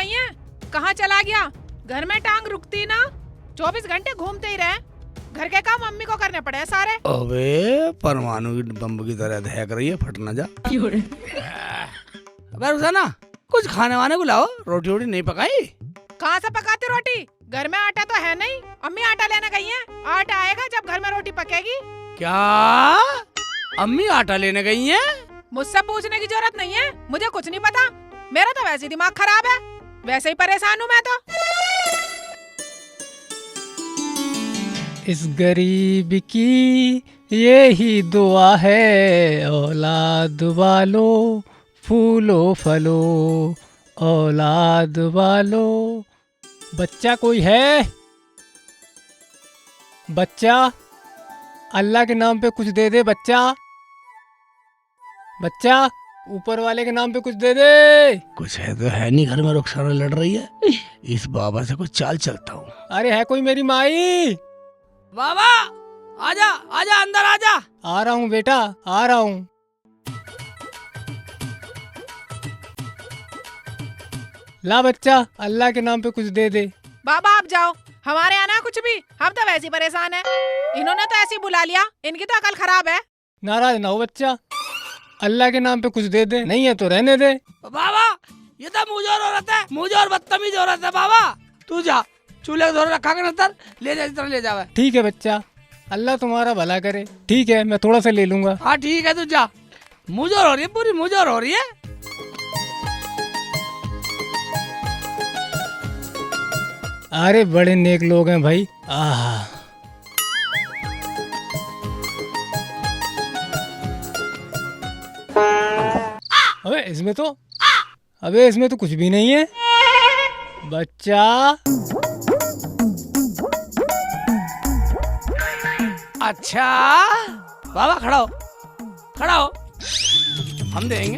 नहीं है? कहाँ चला गया? घर में टांग रुकती ना, 24 घंटे घूमते ही रहे। घर के काम मम्मी को करने पड़े सारे। अबे परमाणु की बम की तरह दहक रही है, फट ना जा। अबे रुसाना, कुछ खाने वाने को लाओ, रोटी वोटी नहीं पकाई? कहाँ से पकाते रोटी? घर में आटा तो है नहीं, अम्मी आटा लेने गई हैं। आटा आएगा जब घर में रोटी पकेगी। क्या अम्मी आटा लेने गई हैं? मुझसे पूछने की जरूरत नहीं है, मुझे कुछ नहीं पता। मेरा तो वैसे ही दिमाग खराब है, वैसे ही परेशान हूँ मैं तो। इस गरीब की यही दुआ है, औलाद वालो फूलो फलो, औलाद वालो। बच्चा कोई है? बच्चा, अल्लाह के नाम पे कुछ दे दे बच्चा। बच्चा, ऊपर वाले के नाम पे कुछ दे दे। कुछ है तो है नहीं, घर में रुखसाना लड़ रही है। इस बाबा से कुछ चाल चलता हूँ। अरे है कोई मेरी माई? बाबा आजा आजा, अंदर आजा। आ रहा हूँ बेटा, आ रहा हूँ। ला बच्चा, अल्लाह के नाम पे कुछ दे दे। बाबा आप जाओ, हमारे यहाँ ना कुछ भी, हम तो वैसे ही परेशान है। इन्होंने तो ऐसे ही बुला लिया, इनकी तो अकल खराब है। नाराज ना हो बच्चा, अल्लाह के नाम पे कुछ दे दे, नहीं है तो रहने दे। बाबा ये तो मुझोर औरत है, मुझोर बदतमीज औरत है। बाबा तू जा, चूल्हे का धोरा रखा कर नतर, ले जा, इस तरह ले जावे। ठीक है बच्चा, अल्लाह तुम्हारा भला करे। ठीक है, मैं थोड़ा सा ले लूंगा। हाँ ठीक है, तू जा। मुझोर हो रही है, पूरी मुझोर हो रही है। अरे बड़े नेक लोग हैं भाई। आह, अबे इसमें तो कुछ भी नहीं है बच्चा। अच्छा बाबा खड़ा हो, खड़ा हो, हम देंगे।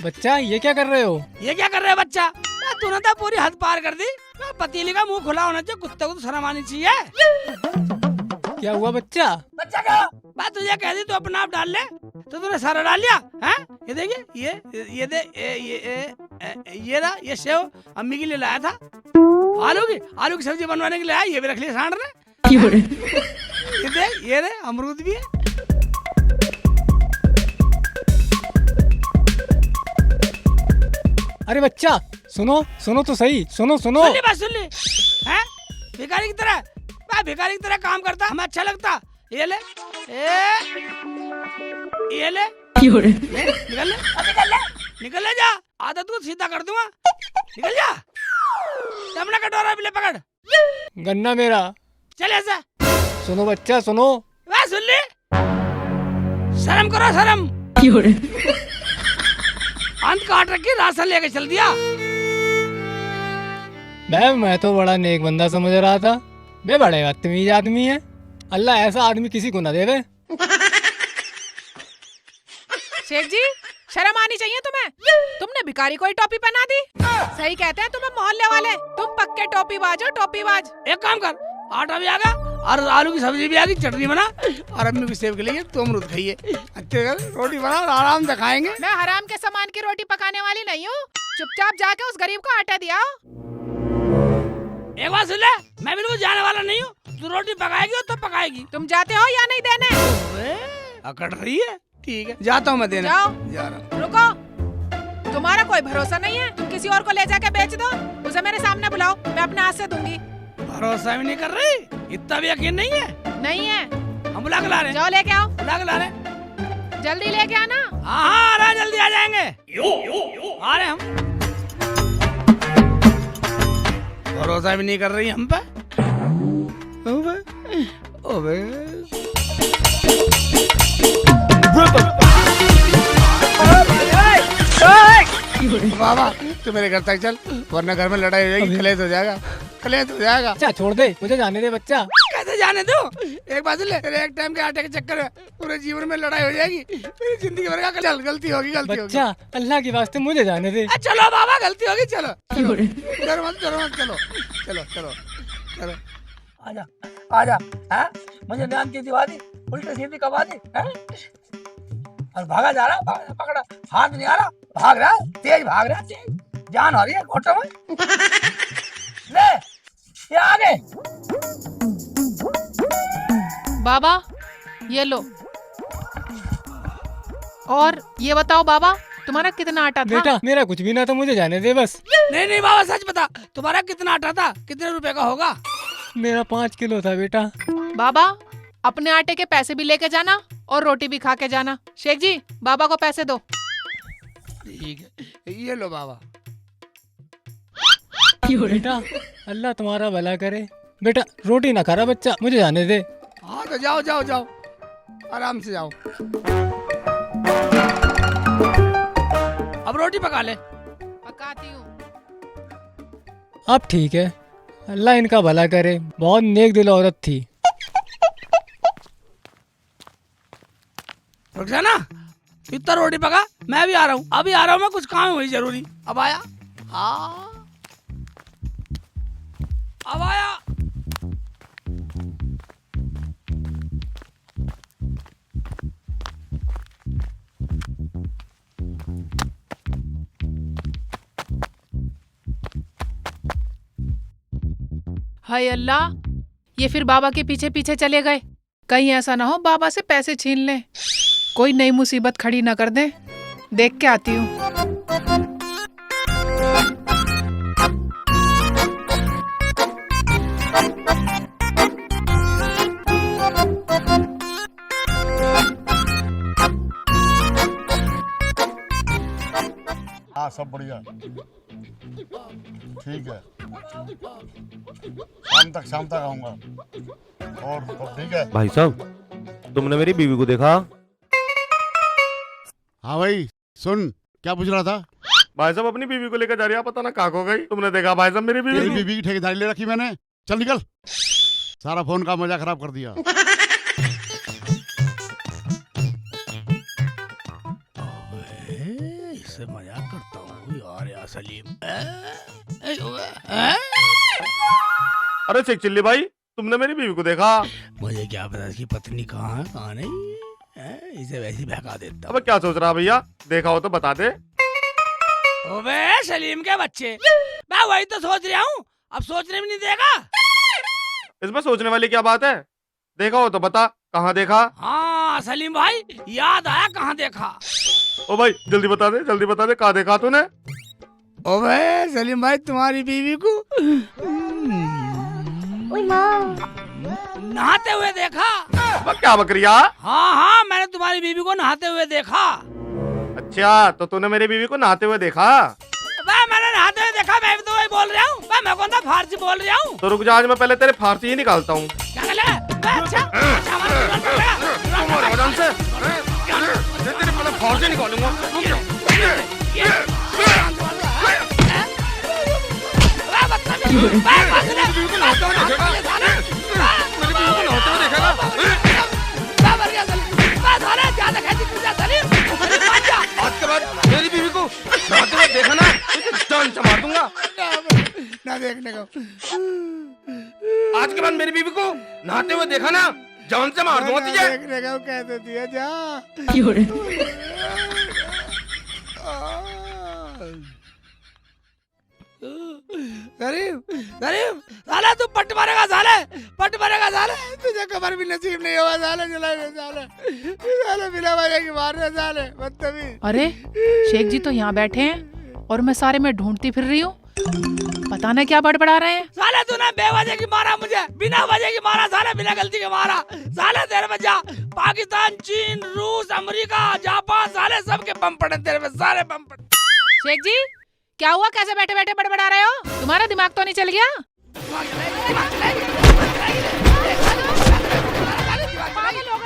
बच्चा ये क्या कर रहे हो? ये क्या कर रहे हो बच्चा? तूने तो पूरी हद पार कर दी। पतीली का मुंह खुला होना चाहिए, कुत्ते को तो शर्म आनी चाहिए। क्या हुआ बच्चा? बच्चा क्या? बात तुझे कह दी तो अपना आप डाल ले, तो तूने सारा डाल लिया है? ये देखिए, ये दे, ये रहा, ये सेव अम्मी के लिए लाया था। आलू की सब्जी बनवाने के लिए आया, ये भी रख लिया सांड ने। ये दे, ये रे अमरूद भी है। अरे बच्चा सुनो, सुनो तो सही, सुनो सुनो। सुन ली बात, सुन ली हैं? भिखारी की तरह, मैं भिखारी की तरह काम करता, हमें अच्छा लगता। ये ले, ये ले, निकल ले, निकल ले जा, आदत को सीधा कर दूंगा, निकल जा। अपना कटोरा भी ले पकड़। गन्ना मेरा, चल ऐसा। सुनो बच्चा सुनो। वह सुन ली, शर्म करो शर्म। अंत काट रखी, राशन लेके चल दिया। मैं तो बड़ा नेक बंदा समझ रहा था, बे बड़े बदतमीज आदमी है। अल्लाह ऐसा आदमी किसी को न देवे। शेख जी शर्म आनी चाहिए तुम्हें, तुमने भिखारी को ही टोपी पहना दी। सही कहते हैं तुम्हें मोहल्ले वाले, तुम पक्के टोपी बाज हो, टोपी बाज। एक काम कर, आटा भी आ गया और आलू की सब्जी भी आ गई, चटनी बना और अम्मी भी सेव के लिए तुम अमरूद खाइए। अच्छे रोटी बना और आराम से खाएंगे। मैं हराम के सामान की रोटी पकाने वाली नहीं हूँ, चुपचाप जाके उस गरीब को आटा दिया। एक बात सुन ले, मैं बिल्कुल जाने वाला नहीं हूँ। तू रोटी पकाएगी तो पकाएगी। तुम जाते हो या नहीं देने? अकड़ रही है, ठीक है जाता हूँ मैं देने। जाओ, जा रहा। रुको, तुम्हारा कोई भरोसा नहीं है, तुम किसी और को ले जाके बेच दो। उसे मेरे सामने बुलाओ, मैं अपने हाथ से दूंगी। भरोसा भी नहीं कर रही, इतना भी यकीन नहीं है? नहीं है। हम बुला के ला रहे हैं। जाओ लेके आओ, बुला के ला रहे हैं। जल्दी लेके आना। हाँ आ रहा, जल्दी आ जाएंगे। आ रहे हम। भरोसा भी नहीं कर रही हम पे। ओबे बाबा तू मेरे घर तक चल, वरना घर में लड़ाई हो जाएगी, कलेश हो जाएगा, कलेश हो जाएगा। अच्छा छोड़ दे, मुझे जाने दे बच्चा। कैसे जाने दो? एक बात ले, तेरे एक टाइम के आटे के चक्कर में पूरे जीवन में लड़ाई हो जाएगी, मेरी जिंदगी भर का चल, गलती होगी, गलती होगी। बच्चा अल्लाह के वास्ते मुझे जाने दे। चलो बाबा गलती होगी, चलो डरो मत, डरो मत, चलो चलो चलो चलो। आजा आजा, मुझे ध्यान की दिवा दी, उल्टी सीधी कमा दी। और भागा जा रहा, पकड़ा, हाथ नहीं आ रहा, भाग रहा, तेज भाग रहा, तेज जान आ रही है घोटों में। ले ये आगे। बाबा ये लो। और ये बताओ बाबा, तुम्हारा कितना आटा था? बेटा मेरा कुछ भी ना था, मुझे जाने दे बस। नहीं नहीं बाबा सच बता, तुम्हारा कितना आटा था, कितने रुपए का होगा? मेरा 5 किलो था बेटा। बाबा अपने आटे के पैसे भी लेके जाना और रोटी भी खा के जाना। शेख जी बाबा को पैसे दो। ठीक है, ये लो बाबा। बेटा अल्लाह तुम्हारा भला करे। बेटा रोटी ना खा रहा बच्चा, मुझे जाने दे। हाँ तो जाओ जाओ जाओ, आराम से जाओ। अब रोटी पका ले। पकाती हूँ। अब ठीक है, अल्लाह इनका भला करे, बहुत नेक दिल औरत थी। रुक जा ना, इतना रोटी पका, मैं भी आ रहा हूँ, अभी आ रहा हूँ मैं, कुछ काम है वही जरूरी। अब आया, हाँ अब आया। हाय अल्लाह, ये फिर बाबा के पीछे पीछे चले गए। कहीं ऐसा ना हो बाबा से पैसे छीन लें, कोई नई मुसीबत खड़ी ना कर दें। देख के आती हूँ। हाँ सब बढ़िया, ठीक है, शाम तक आऊंगा। और सब ठीक है? भाई साहब तुमने मेरी बीवी को देखा? हाँ भाई सुन, क्या पूछ रहा था? भाई साहब अपनी बीवी को लेकर जा रही है, पता ना कहाँ खो गई। तुमने देखा भाई साहब मेरी तेरी बीवी? बीवी की ठेकेदारी ले रखी मैंने, चल निकल, सारा फोन का मजा खराब कर दिया। इससे मजाक करता हूँ यार, या सलीम। अरे शेख चिल्ली भाई, तुमने मेरी बीवी को देखा? मुझे क्या पता इसकी पत्नी कहाँ है कहाँ नहीं, इसे वैसे ही बहका देता। अब क्या सोच रहा भैया, देखा हो तो बता दे। ओबे सलीम के बच्चे, मैं वही तो सोच रहा हूँ, अब सोचने में नहीं देगा। इसमें सोचने वाली क्या बात है, देखा हो तो बता, कहाँ देखा? हाँ सलीम भाई याद आया, कहाँ देखा? ओ भाई जल्दी बता दे, कहाँ देखा तूने? ओबे सलीम भाई तुम्हारी बीवी को नहाते हुए देखा। अब क्या बकरिया? हाँ हाँ मैंने तुम्हारी बीवी को नहाते हुए देखा। अच्छा तो तूने मेरी बीवी को नहाते हुए देखा? मैंने नहाते हुए देखा, मैं भी तो वही बोल रहा हूँ। मैं कौन सा फारसी बोल रहा हूँ? तो रुक जा, आज मैं पहले तेरे फारसी ही निकालता हूँ। क्या कर ले? अच्छा तेरे पहले फारसी निकालूंगा। आज के बाद मेरी बीवी को नहाते हुए देखा ना, तुझे जान से मार दूंगा। ना देखने को, आज के बाद मेरी बीवी को नहाते हुए देखा ना, जान से मार दूंगा तुझे। देखने को कहते दिया जा। साला तू पट मारेगा साले, पट मारेगा साले, तुझे खबर भी नसीब नहीं हुआ साले, साले बिना वजह की मार रहे साले, बदतमीज। अरे शेख जी तो यहाँ बैठे हैं और मैं सारे में ढूंढती फिर रही हूँ, पता ना क्या बड़बड़ा रहे हैं। साले तूने बेवजह की मारा मुझे, बिना वजह की मारा साले, बिना गलती के मारा साले। तेरे में जा पाकिस्तान, चीन, रूस, अमेरिका, जापान साले सबके बम पड़े तेरे में, सारे बम पड़े। शेख जी क्या हुआ, कैसे बैठे बैठे बड़बड़ा रहे हो? तुम्हारा दिमाग तो नहीं चल गया?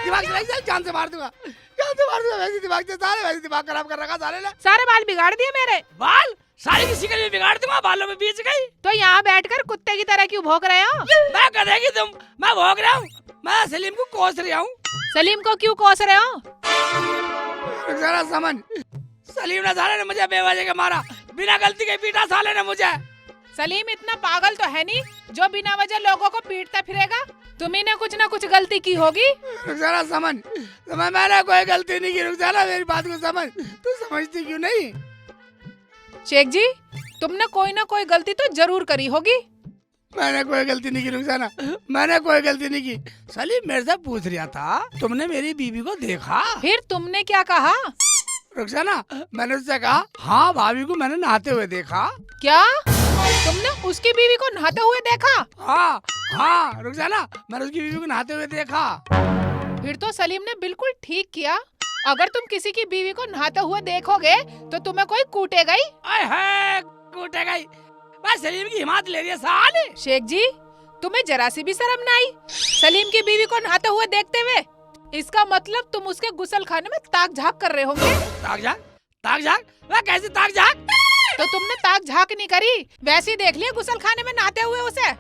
दिमाग चलाई, जान से मार दूंगा, जान से मार दूंगा। वैसे दिमाग से साले, वैसे दिमाग खराब कर रखा साले ने। सारे बाल बिगाड़ दिए मेरे। बाल सारी किसी के लिए बिगाड़ दूंगा, बालों में बीच गई। तो यहाँ बैठकर कुत्ते की तरह क्यों भौंक रहे हो? मैं करेगी तुम, मैं भोग रहा हूँ, मैं सलीम को कोस रहा हूँ। सलीम को क्यों कोस रहे हो? जरा समझ, सलीम ने साले ने मुझे बेवजह के मारा, बिना गलती के पीटा साले ने मुझे। सलीम इतना पागल तो है नहीं जो बिना वजह लोगों को पीटता फिरेगा। तुम्ही ने कुछ ना कुछ गलती की होगी। रुखसाना समझ, मैंने कोई गलती नहीं की। रुखसाना मेरी बात को समझ, तू समझती क्यों नहीं? शेख जी, तुमने कोई ना कोई गलती तो जरूर करी होगी। मैंने कोई गलती नहीं की रुखसाना, मैंने कोई गलती नहीं की। सलीम मेरे से पूछ रहा था तुमने मेरी बीवी को देखा? फिर तुमने क्या कहा? रुखसाना मैंने उससे कहा हाँ भाभी को मैंने नहाते हुए देखा। क्या तुमने उसकी बीवी को नहाते हुए देखा? हाँ हाँ रुखसाना, मैंने उसकी बीवी को नहाते हुए देखा। फिर तो सलीम ने बिल्कुल ठीक किया। अगर तुम किसी की बीवी को नहाते हुए देखोगे तो तुम्हें कोई कूटेगा ही। कूटेगा ही। बस सलीम की हिम्मत ले रही है साले। शेख जी, तुम्हें जरा सी भी शर्म न आई सलीम की बीवी को नहाते हुए देखते हुए? इसका मतलब तुम उसके गुसल खाने में ताक झाक कर रहे होंगे। ताक झाक? ताक झाक? वह कैसे ताक झाक? तो तुमने ताक झाक नहीं करी, वैसे ही देख लिया गुसल खाने में नहाते हुए उसे।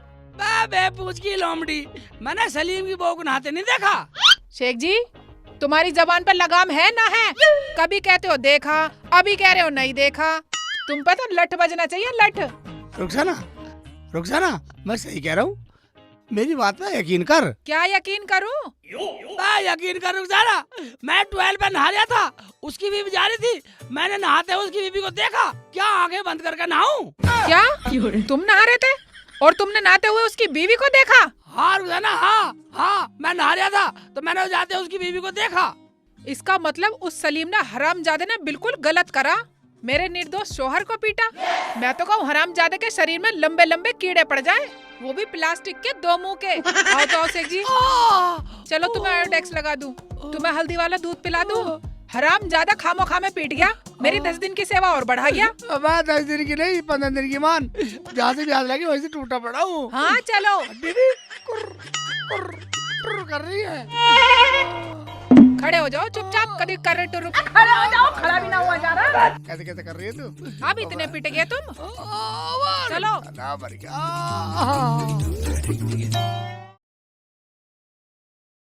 बेपूछ की लोमड़ी, मैंने सलीम की बहू को नहाते नहीं देखा। शेख जी, तुम्हारी जबान पर लगाम है ना है? कभी कहते हो देखा, अभी कह रहे हो नहीं देखा। तुम पे तो लठ बजना चाहिए, लठ। रुखसाना मैं सही कह रहा हूँ, मेरी बात पे यकीन कर। क्या यकीन करूं? यकीन कर रुखसाना, मैं 12 पे नहा रहा था, उसकी बीवी जा रही थी, मैंने नहाते हुए उसकी बीवी को देखा। क्या आंखें बंद करके नहाऊं? क्या तुम नहा रहे थे और तुमने नहाते हुए उसकी बीवी को देखा? हाँ रुखसाना, हाँ मैं नहा रहा था तो मैंने जाते हुए उसकी बीवी को देखा। इसका मतलब उस सलीम ने हरामजादे ने बिल्कुल गलत करा, मेरे निर्दोष शोहर को पीटा। मैं तो कहूँ हरामजादे के शरीर में लंबे लंबे कीड़े पड़ जाए, वो भी प्लास्टिक के 2 मुंह के। आओ तो आओ शेख जी, चलो तुम्हें आयोडेक्स लगा दूं, तुम्हें हल्दी वाला दूध पिला दूं। हरामजादा खामो खामे पीट गया, मेरी 10 दिन की सेवा और बढ़ा गया। अब 10 दिन की नहीं 15 दिन की मान, जहाँ से प्याज लगी वहीं से टूटा पड़ा हूँ। हाँ चलो। दीदी कर रही है। खड़े हो जाओ चुपचाप, कभी कर रहे टुरुक। खड़े हो जाओ, खड़ा भी ना हुआ जा रहा। कैसे कैसे कर रही है तू? अब इतने पिट गए तुम, चलो। ना मर गया।